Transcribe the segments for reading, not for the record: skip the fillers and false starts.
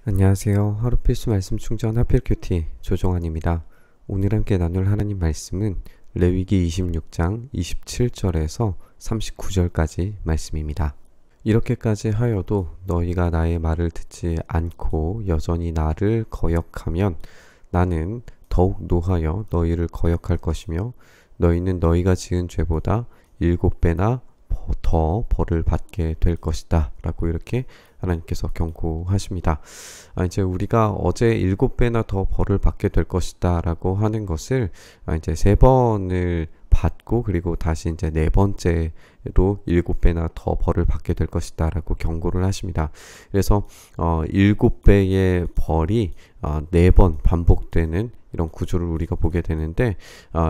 안녕하세요. 하루 필수 말씀 충전 하필큐티 조종환입니다. 오늘 함께 나눌 하나님 말씀은 레위기 26장 27절에서 39절까지 말씀입니다. 이렇게까지 하여도 너희가 나의 말을 듣지 않고 여전히 나를 거역하면 나는 더욱 노하여 너희를 거역할 것이며 너희는 너희가 지은 죄보다 7배나 더 벌을 받게 될 것이다 라고 이렇게 하나님께서 경고하십니다. 이제 우리가 어제 7배나 더 벌을 받게 될 것이다 라고 하는 것을 이제 3번을 받고 그리고 다시 이제 4번째로 7배나 더 벌을 받게 될 것이다 라고 경고를 하십니다. 그래서 7배의 벌이 4번 반복되는 이런 구조를 우리가 보게 되는데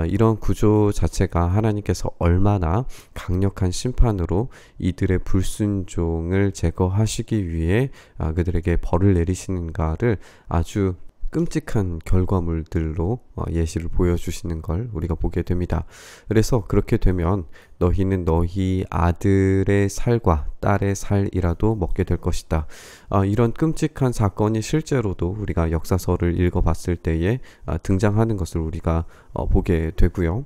이런 구조 자체가 하나님께서 얼마나 강력한 심판으로 이들의 불순종을 제거하시기 위해 그들에게 벌을 내리시는가를 아주 끔찍한 결과물들로 예시를 보여주시는 걸 우리가 보게 됩니다. 그래서 그렇게 되면 너희는 너희 아들의 살과 딸의 살이라도 먹게 될 것이다. 이런 끔찍한 사건이 실제로도 우리가 역사서를 읽어봤을 때에 등장하는 것을 우리가 보게 되고요.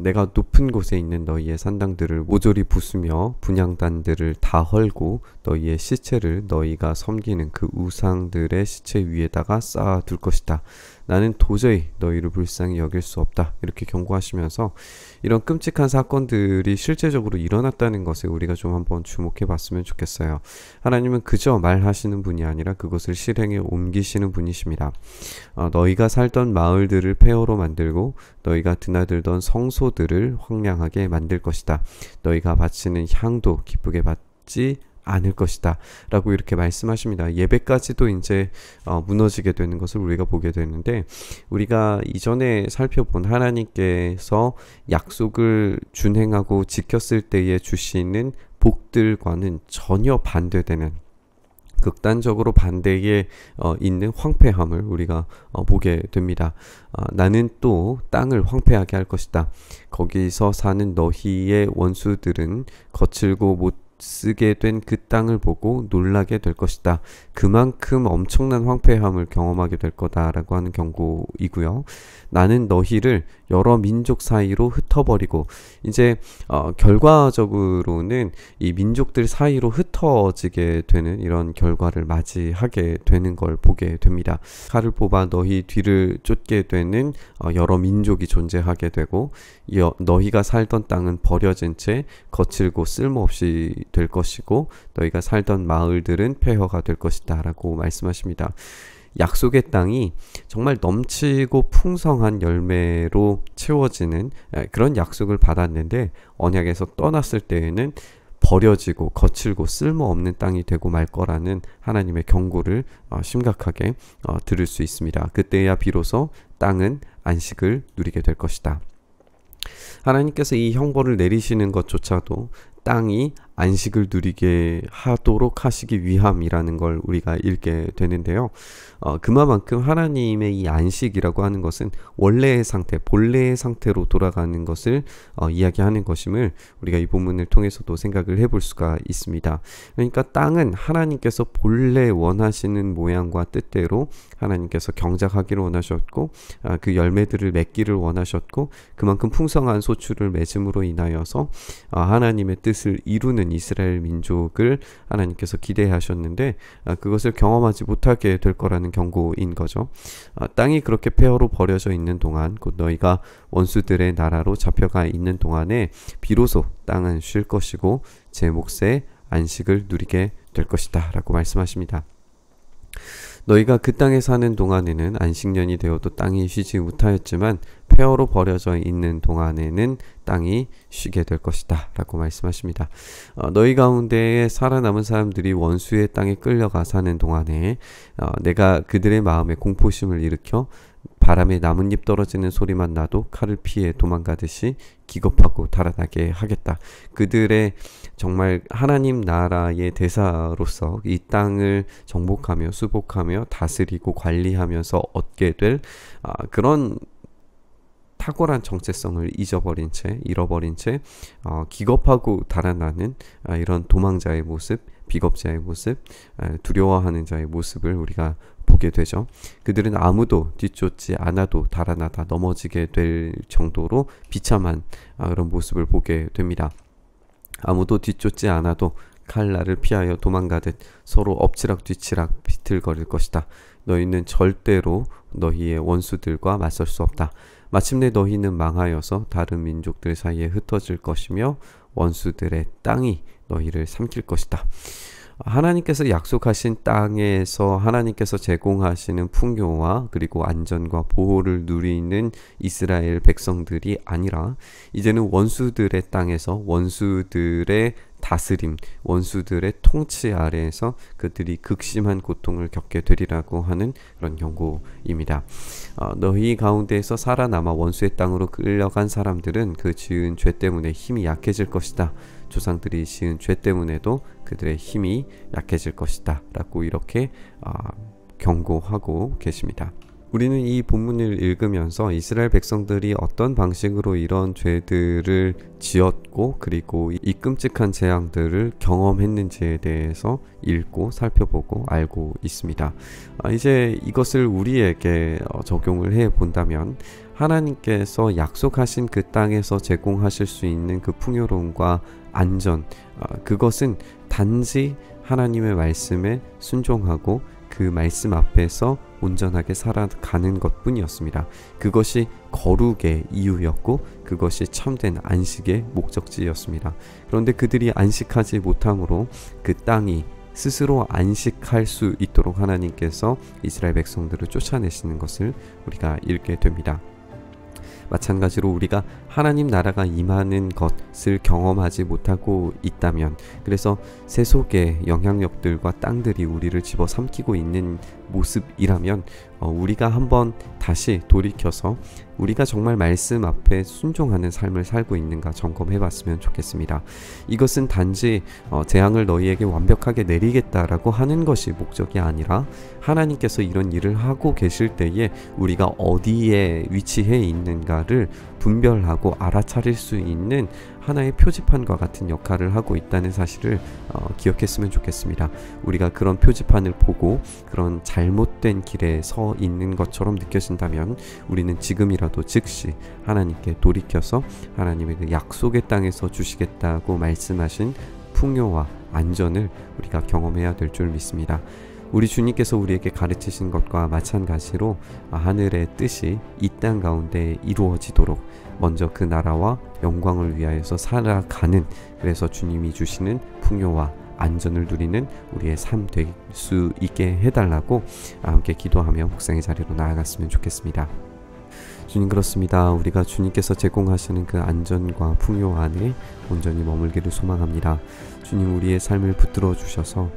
내가 높은 곳에 있는 너희의 산당들을 모조리 부수며 분향단들을 다 헐고 너희의 시체를 너희가 섬기는 그 우상들의 시체 위에다가 쌓아둘 것이다. 나는 도저히 너희를 불쌍히 여길 수 없다. 이렇게 경고하시면서 이런 끔찍한 사건들이 실제적으로 일어났다는 것에 우리가 좀 한번 주목해 봤으면 좋겠어요. 하나님은 그저 말하시는 분이 아니라 그것을 실행에 옮기시는 분이십니다. 너희가 살던 마을들을 폐허로 만들고 너희가 드나들던 성소들을 황량하게 만들 것이다. 너희가 바치는 향도 기쁘게 받지 않을 것이다 라고 이렇게 말씀하십니다. 예배까지도 이제 무너지게 되는 것을 우리가 보게 되는데, 우리가 이전에 살펴본 하나님께서 약속을 준행하고 지켰을 때에 주시는 복들과는 전혀 반대되는 극단적으로 반대에 있는 황폐함을 우리가 보게 됩니다. 나는 또 땅을 황폐하게 할 것이다. 거기서 사는 너희의 원수들은 거칠고 못 쓰게 된 그 땅을 보고 놀라게 될 것이다. 그만큼 엄청난 황폐함을 경험하게 될 거다라고 하는 경고이고요. 나는 너희를 여러 민족 사이로 흩어버리고, 이제 결과적으로는 이 민족들 사이로 흩어지게 되는 이런 결과를 맞이하게 되는 걸 보게 됩니다. 칼을 뽑아 너희 뒤를 쫓게 되는 여러 민족이 존재하게 되고, 너희가 살던 땅은 버려진 채 거칠고 쓸모없이 될 것이고 너희가 살던 마을들은 폐허가 될 것이다 라고 말씀하십니다. 약속의 땅이 정말 넘치고 풍성한 열매로 채워지는 그런 약속을 받았는데, 언약에서 떠났을 때에는 버려지고 거칠고 쓸모없는 땅이 되고 말 거라는 하나님의 경고를 심각하게 들을 수 있습니다. 그때야 비로소 땅은 안식을 누리게 될 것이다. 하나님께서 이 형벌을 내리시는 것조차도 땅이 안식을 누리게 하도록 하시기 위함이라는 걸 우리가 읽게 되는데요. 그만큼 하나님의 이 안식이라고 하는 것은 원래의 상태, 본래의 상태로 돌아가는 것을 이야기하는 것임을 우리가 이 본문을 통해서도 생각을 해볼 수가 있습니다. 그러니까 땅은 하나님께서 본래 원하시는 모양과 뜻대로 하나님께서 경작하기를 원하셨고, 그 열매들을 맺기를 원하셨고, 그만큼 풍성한 소출을 맺음으로 인하여서 하나님의 뜻을 이루는 이스라엘 민족을 하나님께서 기대하셨는데, 그것을 경험하지 못하게 될 거라는 경고인 거죠. 땅이 그렇게 폐허로 버려져 있는 동안, 곧 너희가 원수들의 나라로 잡혀가 있는 동안에 비로소 땅은 쉴 것이고 제 몫의 안식을 누리게 될 것이다 라고 말씀하십니다. 너희가 그 땅에 사는 동안에는 안식년이 되어도 땅이 쉬지 못하였지만 폐허로 버려져 있는 동안에는 땅이 쉬게 될 것이다 라고 말씀하십니다. 너희 가운데에 살아남은 사람들이 원수의 땅에 끌려가 사는 동안에 내가 그들의 마음에 공포심을 일으켜 바람에 나뭇잎 떨어지는 소리만 나도 칼을 피해 도망가듯이 기겁하고 달아나게 하겠다. 그들의 정말 하나님 나라의 대사로서 이 땅을 정복하며 수복하며 다스리고 관리하면서 얻게 될 그런 탁월한 정체성을 잃어버린 채 기겁하고 달아나는 이런 도망자의 모습, 비겁자의 모습, 두려워하는 자의 모습을 우리가 보게 되죠. 그들은 아무도 뒤쫓지 않아도 달아나다 넘어지게 될 정도로 비참한 그런 모습을 보게 됩니다. 아무도 뒤쫓지 않아도 칼날을 피하여 도망가듯 서로 엎치락뒤치락 비틀거릴 것이다. 너희는 절대로 너희의 원수들과 맞설 수 없다. 마침내 너희는 망하여서 다른 민족들 사이에 흩어질 것이며 원수들의 땅이 너희를 삼킬 것이다. 하나님께서 약속하신 땅에서 하나님께서 제공하시는 풍요와 그리고 안전과 보호를 누리는 이스라엘 백성들이 아니라 이제는 원수들의 땅에서 원수들의 다스림, 원수들의 통치 아래에서 그들이 극심한 고통을 겪게 되리라고 하는 그런 경고입니다. 너희 가운데에서 살아남아 원수의 땅으로 끌려간 사람들은 그 지은 죄 때문에 힘이 약해질 것이다. 조상들이 지은 죄 때문에도 그들의 힘이 약해질 것이다 라고 이렇게 경고하고 계십니다. 우리는 이 본문을 읽으면서 이스라엘 백성들이 어떤 방식으로 이런 죄들을 지었고 그리고 이 끔찍한 재앙들을 경험했는지에 대해서 읽고 살펴보고 알고 있습니다. 이제 이것을 우리에게 적용을 해 본다면 하나님께서 약속하신 그 땅에서 제공하실 수 있는 그 풍요로움과 안전, 그것은 단지 하나님의 말씀에 순종하고 그 말씀 앞에서 온전하게 살아가는 것뿐이었습니다. 그것이 거룩의 이유였고 그것이 참된 안식의 목적지였습니다. 그런데 그들이 안식하지 못함으로 그 땅이 스스로 안식할 수 있도록 하나님께서 이스라엘 백성들을 쫓아내시는 것을 우리가 읽게 됩니다. 마찬가지로 우리가 하나님 나라가 임하는 것을 경험하지 못하고 있다면, 그래서 세속의 영향력들과 땅들이 우리를 집어삼키고 있는 모습이라면 우리가 한번 다시 돌이켜서 우리가 정말 말씀 앞에 순종하는 삶을 살고 있는가 점검해 봤으면 좋겠습니다. 이것은 단지 재앙을 너희에게 완벽하게 내리겠다라고 하는 것이 목적이 아니라 하나님께서 이런 일을 하고 계실 때에 우리가 어디에 위치해 있는가를 분별하고 알아차릴 수 있는 하나의 표지판과 같은 역할을 하고 있다는 사실을 기억했으면 좋겠습니다. 우리가 그런 표지판을 보고 그런 잘못된 길에 서 있는 것처럼 느껴진다면 우리는 지금이라도 즉시 하나님께 돌이켜서 하나님의 그 약속의 땅에서 주시겠다고 말씀하신 풍요와 안전을 우리가 경험해야 될 줄 믿습니다. 우리 주님께서 우리에게 가르치신 것과 마찬가지로 하늘의 뜻이 이 땅 가운데 이루어지도록 먼저 그 나라와 영광을 위하여서 살아가는, 그래서 주님이 주시는 풍요와 안전을 누리는 우리의 삶 될 수 있게 해달라고 함께 기도하며 묵상의 자리로 나아갔으면 좋겠습니다. 주님, 그렇습니다. 우리가 주님께서 제공하시는 그 안전과 풍요 안에 온전히 머물기를 소망합니다. 주님, 우리의 삶을 붙들어 주셔서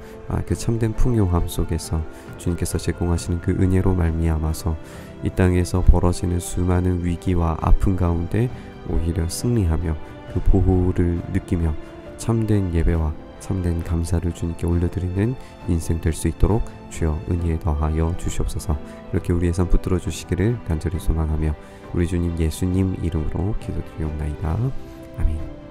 그 참된 풍요함 속에서 주님께서 제공하시는 그 은혜로 말미암아서 이 땅에서 벌어지는 수많은 위기와 아픔 가운데 오히려 승리하며 그 보호를 느끼며 참된 예배와 참된 감사를 주님께 올려드리는 인생 될 수 있도록 주여 은혜에 더하여 주시옵소서. 이렇게 우리의 삶 붙들어 주시기를 간절히 소망하며 우리 주님 예수님 이름으로 기도드리옵나이다. 아멘.